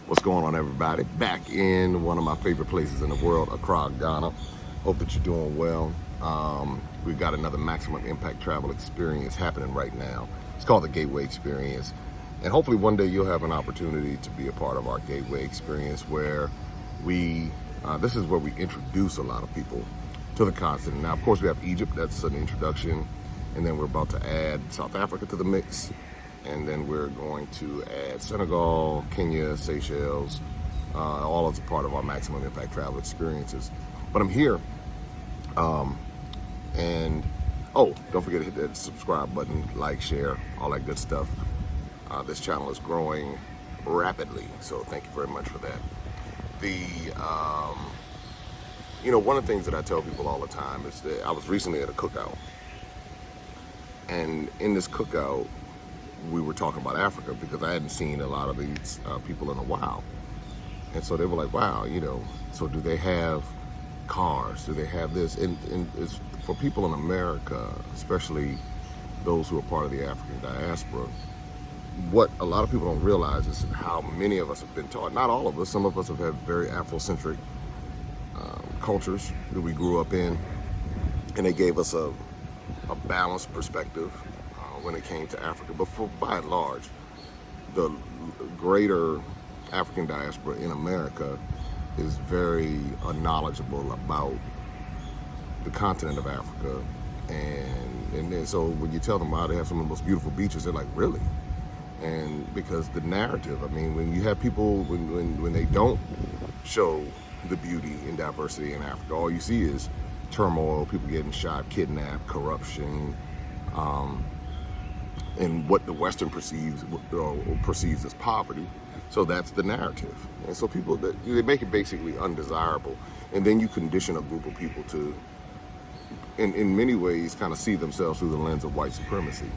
What's going on, everybody? Back in one of my favorite places in the world, Accra, Ghana. Hope that you're doing well. We've got another maximum impact travel experience happening right now. It's called the Gateway Experience. And hopefully one day you'll have an opportunity to be a part of our Gateway Experience where this is where we introduce a lot of people to the continent. Now, of course, we have Egypt. That's an introduction. And then we're about to add South Africa to the mix. And then we're going to add Senegal, Kenya, Seychelles, all as a part of our maximum impact travel experiences. But I'm here, don't forget to hit that subscribe button, like, share, all that good stuff. This channel is growing rapidly, so thank you very much for that. One of the things that I tell people all the time is that I was recently at a cookout, and in this cookout, we were talking about Africa because I hadn't seen a lot of these people in a while. And so they were like, wow, so do they have cars? Do they have this? And it's for people in America, especially those who are part of the African diaspora, what a lot of people don't realize is how many of us have been taught, not all of us, some of us have had very Afrocentric cultures that we grew up in, and they gave us a balanced perspective when it came to Africa. But by and large, the greater African diaspora in America is very knowledgeable about the continent of Africa. And then, so when you tell them how they have some of the most beautiful beaches, they're like, really? And because the narrative, when you have people, when they don't show the beauty and diversity in Africa, all you see is turmoil, people getting shot, kidnapped, corruption, and what the Western perceives as poverty. So that's the narrative. And so people, they make it basically undesirable. And then you condition a group of people to, in many ways, kind of see themselves through the lens of white supremacy.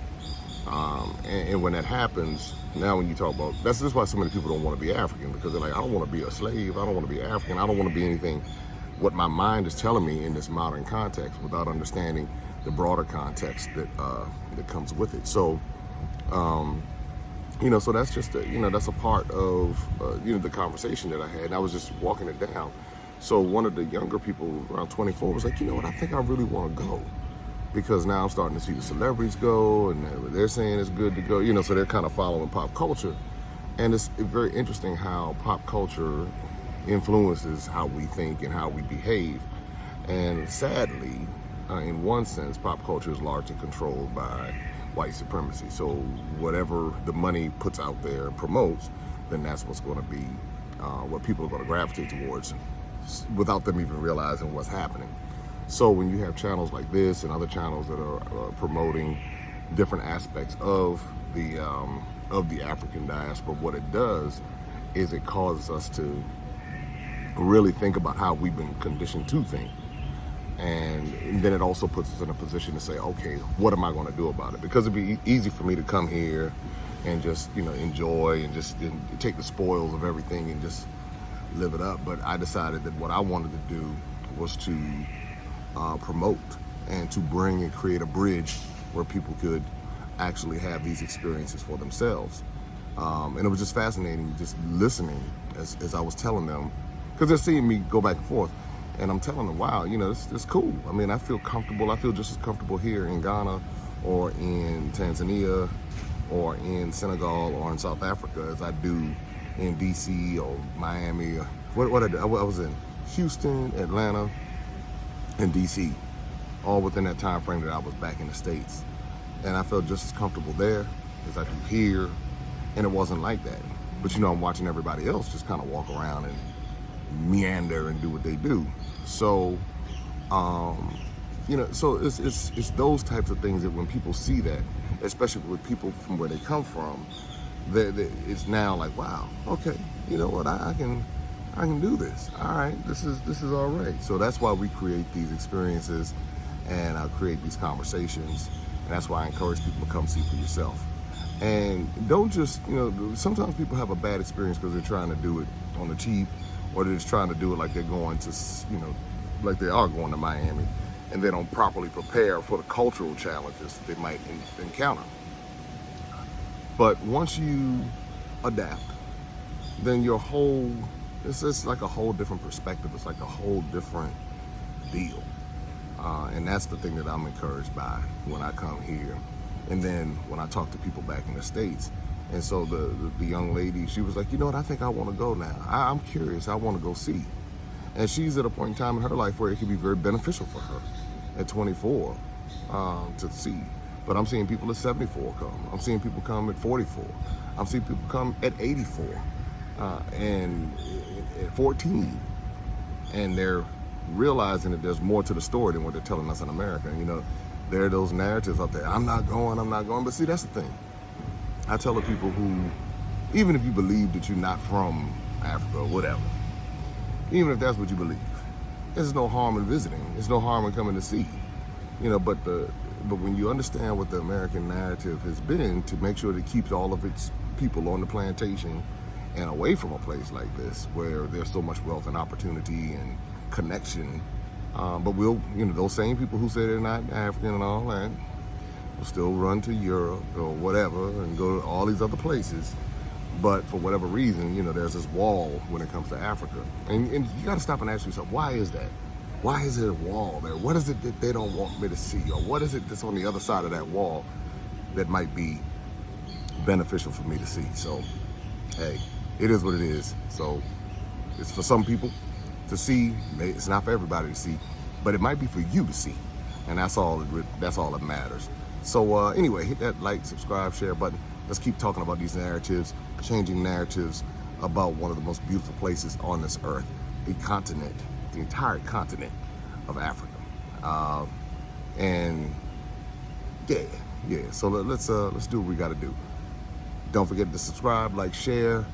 And when that happens, now when you talk about, this is why so many people don't want to be African, because they're like, I don't want to be a slave, I don't want to be African, I don't want to be anything what my mind is telling me in this modern context without understanding the broader context that comes with it. So, so that's just that's a part of the conversation that I had. And I was just walking it down. So one of the younger people around 24 was like, you know what, I think I really want to go, because now I'm starting to see the celebrities go, and they're saying it's good to go. So they're kind of following pop culture, and it's very interesting how pop culture influences how we think and how we behave. And sadly, in one sense, pop culture is largely controlled by white supremacy. So whatever the money puts out there and promotes, then that's what's going to be what people are going to gravitate towards without them even realizing what's happening. So when you have channels like this and other channels that are promoting different aspects of the African diaspora, what it does is it causes us to really think about how we've been conditioned to think. And then it also puts us in a position to say, okay, what am I going to do about it? Because it'd be easy for me to come here and just, enjoy and just take the spoils of everything and just live it up. But I decided that what I wanted to do was to promote and to bring and create a bridge where people could actually have these experiences for themselves. And it was just fascinating just listening as I was telling them, because they're seeing me go back and forth. And I'm telling them, wow, it's cool. I feel comfortable. I feel just as comfortable here in Ghana or in Tanzania or in Senegal or in South Africa as I do in DC or Miami. What I did, I was in Houston, Atlanta, and DC, all within that time frame that I was back in the States. And I felt just as comfortable there as I do here. And it wasn't like that. But I'm watching everybody else just kind of walk around and meander and do what they do. So, so it's those types of things that when people see that, especially with people from where they come from, it's now like, wow, okay, you know what, I can do this. All right, this is all right. So that's why we create these experiences and create these conversations, and that's why I encourage people to come see for yourself. And don't just, sometimes people have a bad experience because they're trying to do it on the cheap, or they're just trying to do it like they're going to, like they are going to Miami, and they don't properly prepare for the cultural challenges that they might encounter. But once you adapt then it's like a whole different perspective. It's like a whole different deal. And that's the thing that I'm encouraged by when I come here. And then when I talk to people back in the States. And so the young lady, she was like, you know what, I think I want to go now. I'm curious, I want to go see. And she's at a point in time in her life where it could be very beneficial for her at 24 to see. But I'm seeing people at 74 come. I'm seeing people come at 44. I'm seeing people come at 84 and at 14. And they're realizing that there's more to the story than what they're telling us in America. You know, there are those narratives out there, I'm not going. But see, that's the thing. I tell the people who, even if you believe that you're not from Africa or whatever, even if that's what you believe, there's no harm in visiting. There's no harm in coming to see. You know, but when you understand what the American narrative has been to make sure that it keeps all of its people on the plantation and away from a place like this where there's so much wealth and opportunity and connection, but those same people who say they're not African and all that will still run to Europe or whatever and go to all these other places. But for whatever reason, you know, there's this wall when it comes to Africa. And you got to stop and ask yourself, why is that? Why is there a wall there? What is it that they don't want me to see? Or what is it that's on the other side of that wall that might be beneficial for me to see? So, hey, it is what it is. So it's for some people to see. It's not for everybody to see, but it might be for you to see. And that's all that matters. So anyway, hit that like, subscribe, share button. Let's keep talking about these narratives, changing narratives about one of the most beautiful places on this earth, the entire continent of Africa. And yeah. So let's do what we got to do. Don't forget to subscribe, like, share,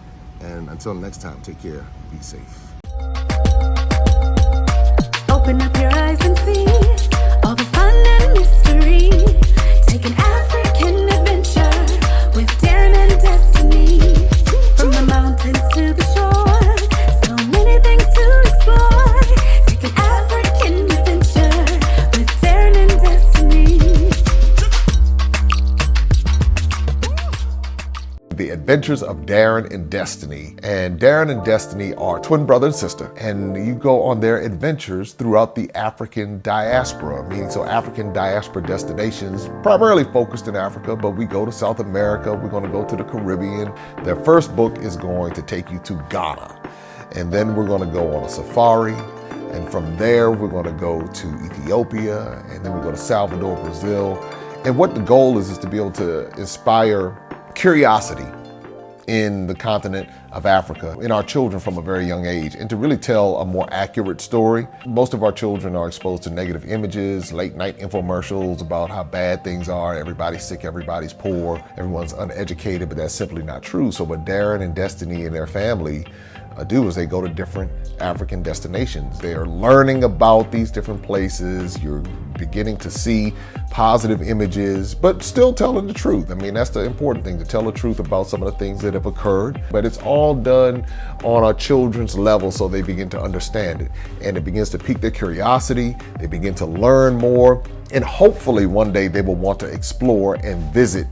and until next time, take care. Be safe. Open up your eyes and see all the fun and mystery. Take an African adventure with Darren and Destiny. From the mountains to the shore, so many things to explore. Take an African adventure with Darren and Destiny. The Adventures of Darren and Destiny. And Darren and Destiny are twin brother and sister, and you go on their adventures throughout the African diaspora, meaning so African diaspora destinations, primarily focused in Africa, but we go to South America, we're going to go to the Caribbean. Their first book is going to take you to Ghana, and then we're going to go on a safari, and from there we're going to go to Ethiopia, and then we go to Salvador, Brazil. And what the goal is to be able to inspire curiosity in the continent of Africa in our children from a very young age, and to really tell a more accurate story. Most of our children are exposed to negative images, late night infomercials about how bad things are, everybody's sick, everybody's poor, everyone's uneducated, but that's simply not true. So what Darren and Destiny and their family do is they go to different African destinations. They are learning about these different places. You're beginning to see positive images, but still telling the truth. I mean, that's the important thing, to tell the truth about some of the things that have occurred. But it's all done on our children's level so they begin to understand it. And it begins to pique their curiosity. They begin to learn more. And hopefully one day they will want to explore and visit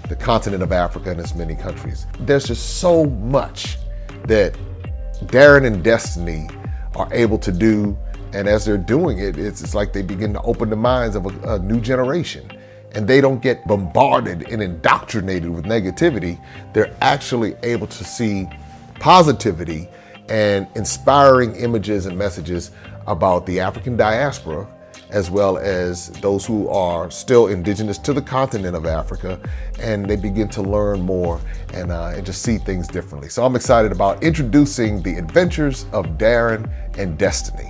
the continent of Africa and its many countries. There's just so much that Darren and Destiny are able to do, and as they're doing it, it's like they begin to open the minds of a new generation, and they don't get bombarded and indoctrinated with negativity. They're actually able to see positivity and inspiring images and messages about the African diaspora, as well as those who are still indigenous to the continent of Africa, and they begin to learn more and just see things differently. So I'm excited about introducing the Adventures of Darren and Destiny.